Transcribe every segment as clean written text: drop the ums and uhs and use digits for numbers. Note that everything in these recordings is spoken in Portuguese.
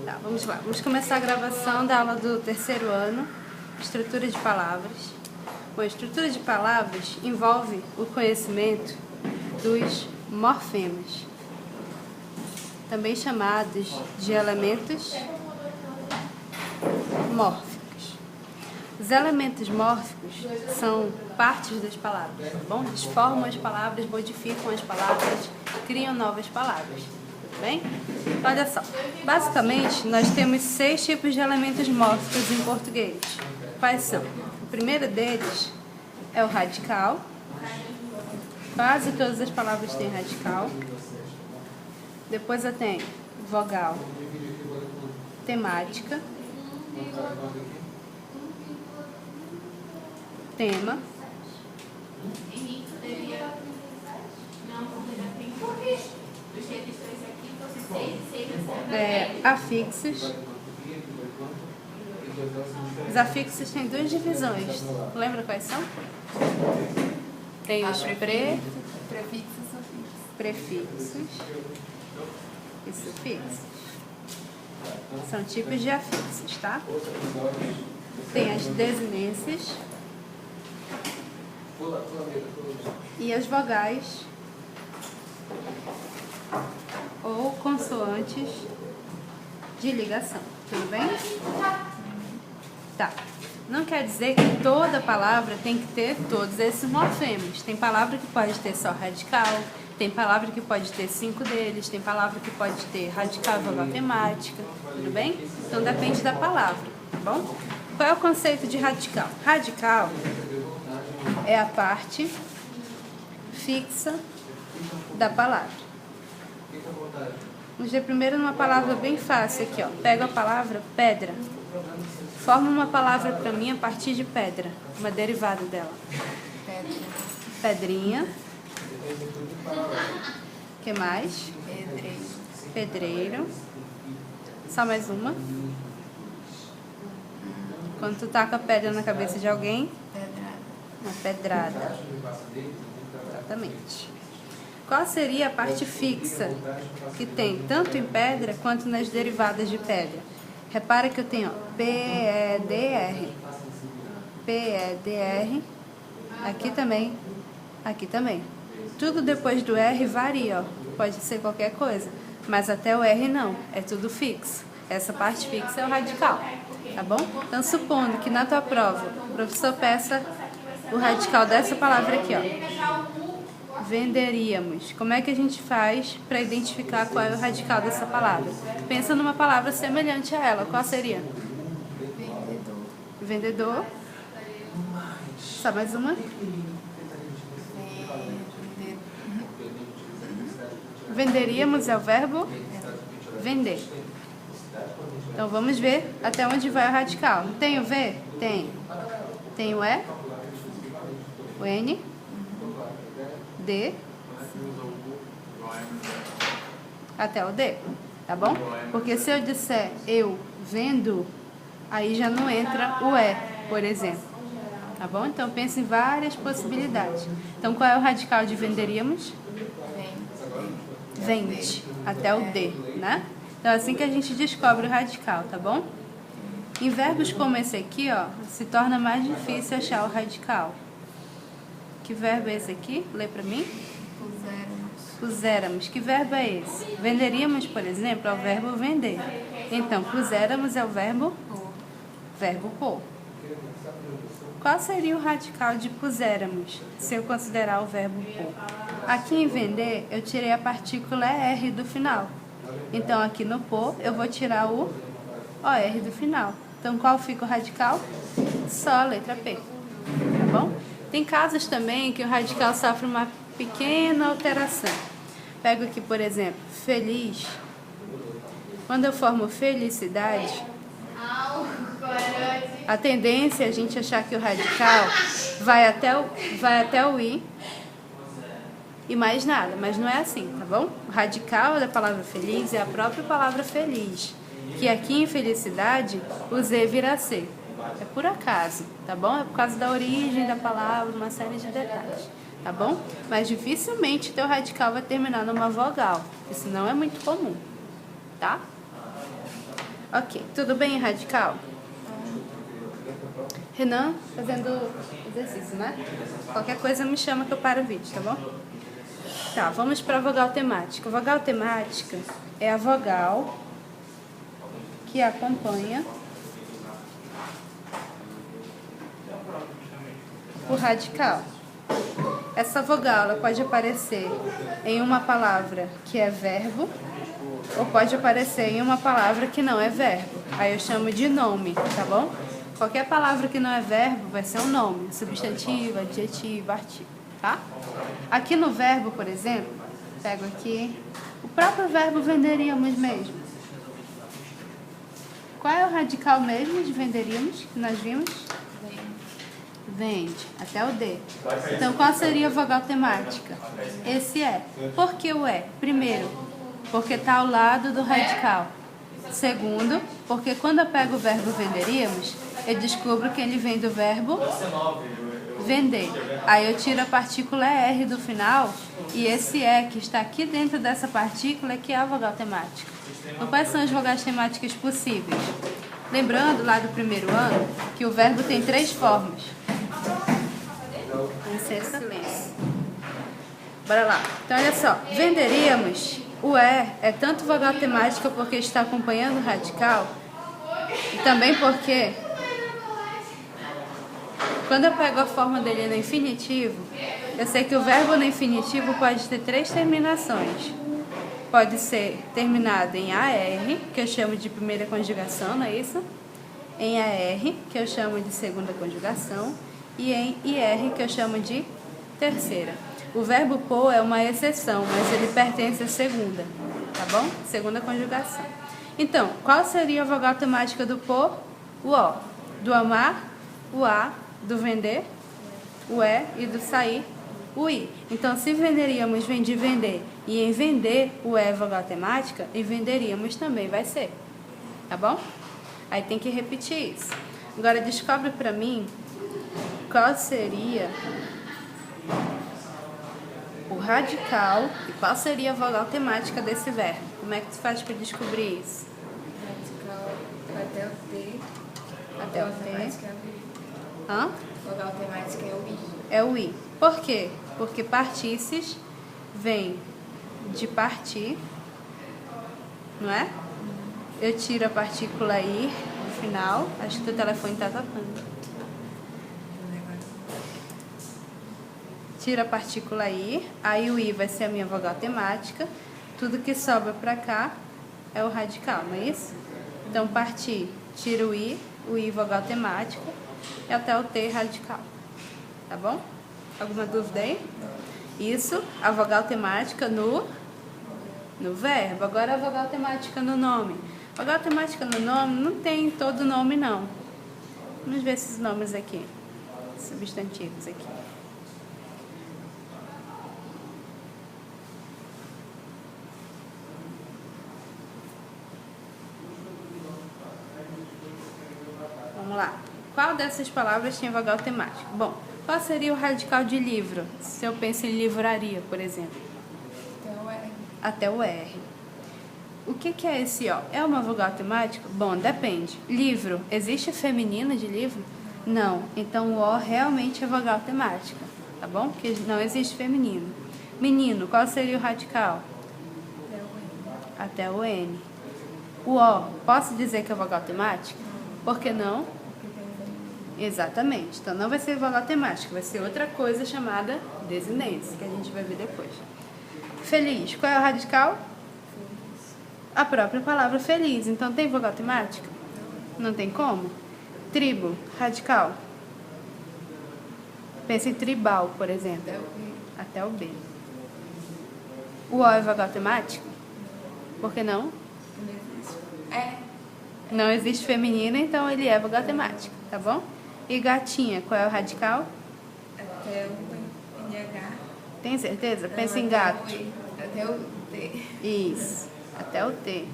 Tá, vamos lá. Vamos começar a gravação da aula do terceiro ano, estrutura de palavras. Bom, a estrutura de palavras envolve o conhecimento dos morfemas, também chamados de elementos mórficos. Os elementos mórficos são partes das palavras, tá bom? Eles formam as palavras, modificam as palavras, criam novas palavras. Bem? Olha só, basicamente nós temos 6 tipos de elementos mórficos em português. Quais são? O primeiro deles é o radical. Quase todas as palavras têm radical. Depois eu tenho vogal, temática, tema, afixos. Os afixos têm 2 divisões. Lembra quais são? Tem os prefixos e sufixos. São tipos de afixos, tá? Tem as desinências e as vogais ou consoantes de ligação. Tudo bem? Tá. Não quer dizer que toda palavra tem que ter todos esses morfemas. Tem palavra que pode ter só radical, tem palavra que pode ter 5 deles, tem palavra que pode ter radical e vogal temática. Tudo bem? Então depende da palavra, tá bom? Qual é o conceito de radical? Radical é a parte fixa da palavra. Vamos ver primeiro numa palavra bem fácil aqui, ó. Pego a palavra pedra. Forma uma palavra para mim a partir de pedra, uma derivada dela. Pedrinha. O que mais? Pedreiro. Só mais uma. Quando tu taca pedra na cabeça de alguém? Uma pedrada. Exatamente. Qual seria a parte fixa que tem tanto em pedra quanto nas derivadas de pedra? Repara que eu tenho P-E-D-R. P-E-D-R. Aqui também. Aqui também. Tudo depois do R varia, ó. Pode ser qualquer coisa. Mas até o R não. É tudo fixo. Essa parte fixa é o radical. Tá bom? Então, supondo que na tua prova o professor peça o radical dessa palavra aqui, ó. Venderíamos. Como é que a gente faz para identificar qual é o radical dessa palavra? Pensa numa palavra semelhante a ela. Qual seria? Vendedor. Só mais uma? Venderíamos é o verbo vender. Então vamos ver até onde vai o radical. Tem o V? Tem. Tem o E? O N? D, até o D, tá bom? Porque se eu disser eu vendo, aí já não entra o E, por exemplo, tá bom? Então pense em várias possibilidades. Então qual é o radical de venderíamos? Vende, até o D, né? Então é assim que a gente descobre o radical, tá bom? Em verbos como esse aqui, ó, se torna mais difícil achar o radical. Que verbo é esse aqui? Lê para mim. Puséramos. Que verbo é esse? Venderíamos, por exemplo, é o verbo vender. Então, puséramos é o verbo pôr. Qual seria o radical de puséramos, se eu considerar o verbo pôr? Aqui em vender, eu tirei a partícula R do final. Então, aqui no pôr, eu vou tirar o OR do final. Então, qual fica o radical? Só a letra P. Tá bom? Tem casos também que o radical sofre uma pequena alteração. Pego aqui, por exemplo, feliz. Quando eu formo felicidade, a tendência é a gente achar que o radical vai até o I e mais nada, mas não é assim, tá bom? O radical da palavra feliz é a própria palavra feliz, que aqui em felicidade o Z vira C. É por acaso, tá bom? É por causa da origem da palavra, uma série de detalhes, tá bom? Mas dificilmente teu radical vai terminar numa vogal, porque senão é muito comum, tá? Ok, tudo bem, radical? Renan, fazendo exercício, né? Qualquer coisa me chama que eu paro o vídeo, tá bom? Tá, vamos para a vogal temática. Vogal temática é a vogal que acompanha o radical. Essa vogal ela pode aparecer em uma palavra que é verbo ou pode aparecer em uma palavra que não é verbo. Aí eu chamo de nome, tá bom? Qualquer palavra que não é verbo vai ser um nome, substantivo, adjetivo, artigo, tá? Aqui no verbo, por exemplo, pego aqui, o próprio verbo venderíamos mesmo. Qual é o radical mesmo de venderíamos que nós vimos? Vende, até o D. Então, qual seria a vogal temática? Esse é. Por que o é? Primeiro, porque está ao lado do radical. Segundo, porque quando eu pego o verbo venderíamos, eu descubro que ele vem do verbo vender. Aí eu tiro a partícula R do final e esse é que está aqui dentro dessa partícula que é a vogal temática. Então, quais são as vogais temáticas possíveis? Lembrando lá do primeiro ano que o verbo tem 3 formas. Licença. Bora lá. Então, olha só. Venderíamos. O é tanto vogal temática porque está acompanhando o radical e também porque quando eu pego a forma dele no infinitivo, eu sei que o verbo no infinitivo pode ter 3 terminações. Pode ser terminado em AR, que eu chamo de primeira conjugação, não é isso? Em AR, que eu chamo de segunda conjugação, e em IR, que eu chamo de terceira. O verbo pôr é uma exceção, mas ele pertence à segunda, tá bom? Segunda conjugação. Então, qual seria a vogal temática do pôr? O O. Do amar, o A. Do vender, o é. E do sair, o i. Então, se venderíamos vem de vender e em vender o é vogal temática, e venderíamos também vai ser, tá bom? Aí tem que repetir isso. Agora, descobre pra mim qual seria o radical e qual seria a vogal temática desse verbo. Como é que tu faz para descobrir isso? Radical até o T. Até o T. Hã? Vogal temática é o I. É o I. Por quê? Porque partícies vem de partir, não é? Eu tiro a partícula I no final. Acho que o telefone está tocando. Tira a partícula I, aí o I vai ser a minha vogal temática. Tudo que sobra para cá é o radical, não é isso? Então, partir, tira o I vogal temática, e até o T radical. Tá bom? Alguma dúvida aí? Isso, a vogal temática no verbo. Agora a vogal temática no nome. A vogal temática no nome não tem todo nome, não. Vamos ver esses nomes aqui. Substantivos aqui. Vamos lá. Qual dessas palavras tem vogal temática? Bom, qual seria o radical de livro? Se eu penso em livraria, por exemplo. Até o R. Até o R. O que é esse O? É uma vogal temática? Bom, depende. Livro, existe feminino de livro? Não. Então o O realmente é vogal temática, tá bom? Porque não existe feminino. Menino, qual seria o radical? Até o N. Até o N. O O, posso dizer que é vogal temática? Por que não? Porque tem feminino. Exatamente. Então não vai ser vogal temática, vai ser outra coisa chamada desinência, que a gente vai ver depois. Feliz, qual é o radical? Feliz. A própria palavra feliz. Então tem vogal temática? Não tem como? Tribo, radical. Pensa em tribal, por exemplo. Até o B. Até o B. O O é vogal temática? Por que não? Não existe. É. Não existe feminino, então ele é vogal temática, tá bom? E gatinha, qual é o radical? Até o NH. Tem certeza? Pensa Não, em até gato. o I. Até o T. Isso, até o T.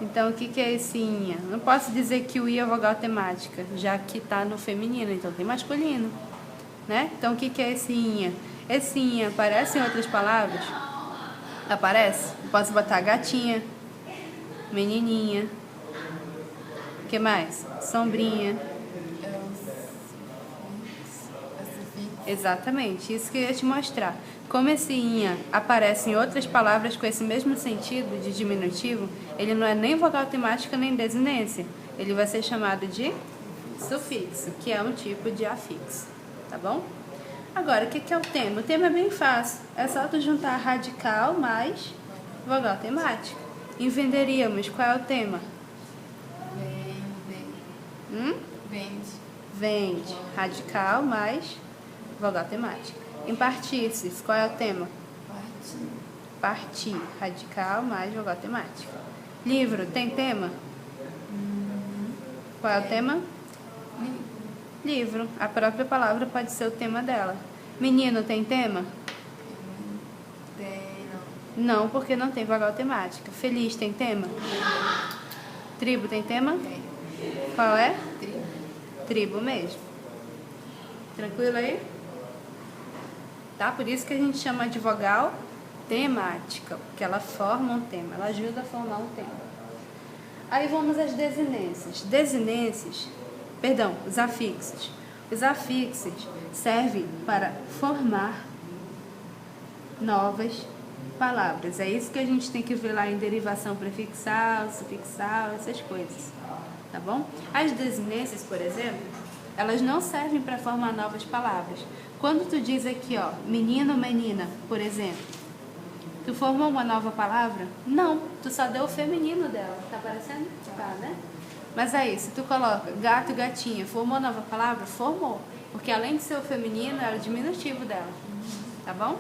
Então, o que é esse inha? Não posso dizer que o I é vogal temática, já que está no feminino, então tem masculino, né? Então, o que é esse inha? Esse inha aparece em outras palavras? Aparece? Posso botar gatinha, menininha, O que mais? Sombrinha. É o sufixo. Exatamente, isso que eu ia te mostrar. Como esse inha aparece em outras palavras com esse mesmo sentido de diminutivo, ele não é nem vogal temática nem desinência. Ele vai ser chamado de sufixo, que é um tipo de afixo, tá bom? Agora, o que é o tema? O tema é bem fácil, é só tu juntar radical mais vogal temática. Entenderíamos qual é o tema? Vende. Vende. Vende, radical mais vogal temática. Em partir-se, qual é o tema? Partir. Partir, radical mais vogal temática. Livro, tem tema? Qual é o tema? Livro. A própria palavra pode ser o tema dela. Menino, tem tema? Tem, Não, porque não tem vogal temática. Feliz, tem tema? Tribo, tem tema? Tem. Qual é? Tribo. Tribo mesmo. Tranquilo aí? Tá? Por isso que a gente chama de vogal temática, porque ela forma um tema, ela ajuda a formar um tema. Aí vamos às desinências. Os afixos. Os afixos servem para formar novas palavras. É isso que a gente tem que ver lá em derivação prefixal, sufixal, essas coisas. Tá bom? As desinências, por exemplo, elas não servem para formar novas palavras. Quando tu diz aqui, ó, menino, menina, por exemplo, tu formou uma nova palavra? Não, tu só deu o feminino dela. Tá aparecendo? Tá, né? Mas aí, se tu coloca gato, gatinha, formou nova palavra? Formou. Porque além de ser o feminino, era o diminutivo dela. Tá bom?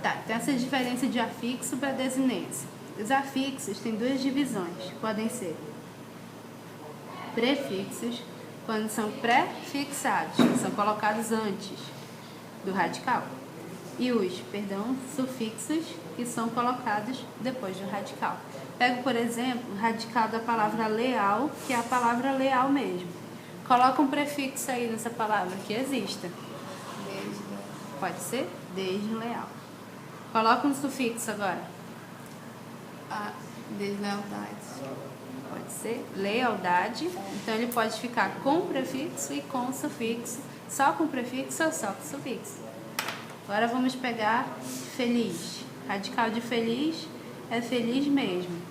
Tá, então essa diferença de afixo para desinência. Os afixos têm duas divisões. Podem ser prefixos, quando são prefixados, são colocados antes do radical. E os, sufixos, que são colocados depois do radical. Pego, por exemplo, o radical da palavra leal, que é a palavra leal mesmo. Coloca um prefixo aí nessa palavra que exista. Desde. Pode ser desleal. Coloca um sufixo agora. Deslealdade. Pode ser lealdade. Então ele pode ficar com prefixo e com sufixo. Só com prefixo ou só com sufixo. Agora vamos pegar feliz. Radical de feliz é feliz mesmo.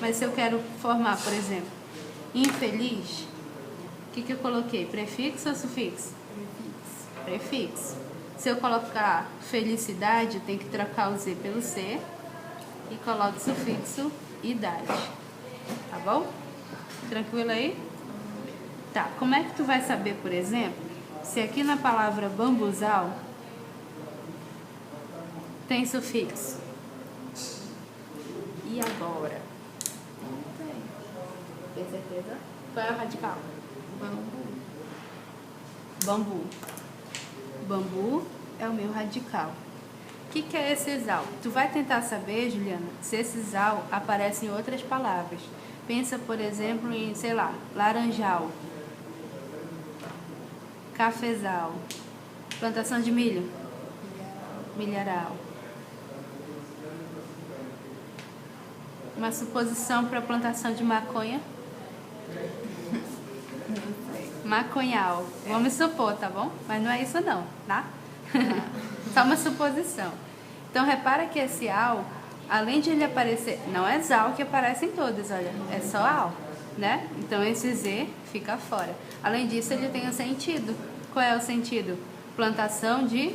Mas se eu quero formar, por exemplo, infeliz, o que eu coloquei? Prefixo ou sufixo? Prefixo. Se eu colocar felicidade, eu tenho que trocar o Z pelo C e coloco sufixo idade. Tá bom? Tranquilo aí? Tá, como é que tu vai saber, por exemplo, se aqui na palavra bambuzal tem sufixo? E agora? Tem certeza? Qual é o radical? Bambu. Bambu é o meu radical. O que é esse exal? Tu vai tentar saber, Juliana, se esse exal aparece em outras palavras. Pensa, por exemplo, em, sei lá, laranjal, cafezal, plantação de milho, milharal. Uma suposição para plantação de maconha? Maconhal. Vamos supor, tá bom? Mas não é isso não, tá? Só uma suposição. Então, repara que esse al, além de ele aparecer... Não é zal que aparece em todas, olha. É só al, né? Então, esse Z fica fora. Além disso, ele tem um sentido. Qual é o sentido? Plantação de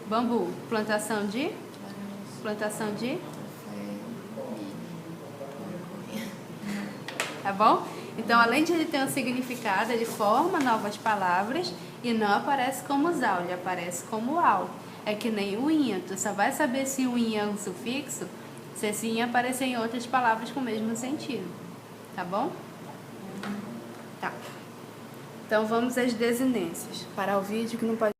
bambu. Plantação de... Tá bom? Então, além de ele ter um significado, ele forma novas palavras e não aparece como zal, ele aparece como al. É que nem o inha. Tu só vai saber se o inha é um sufixo se esse inha aparecer em outras palavras com o mesmo sentido. Tá bom? Tá. Então, vamos às desinências. Parar o vídeo que não pode...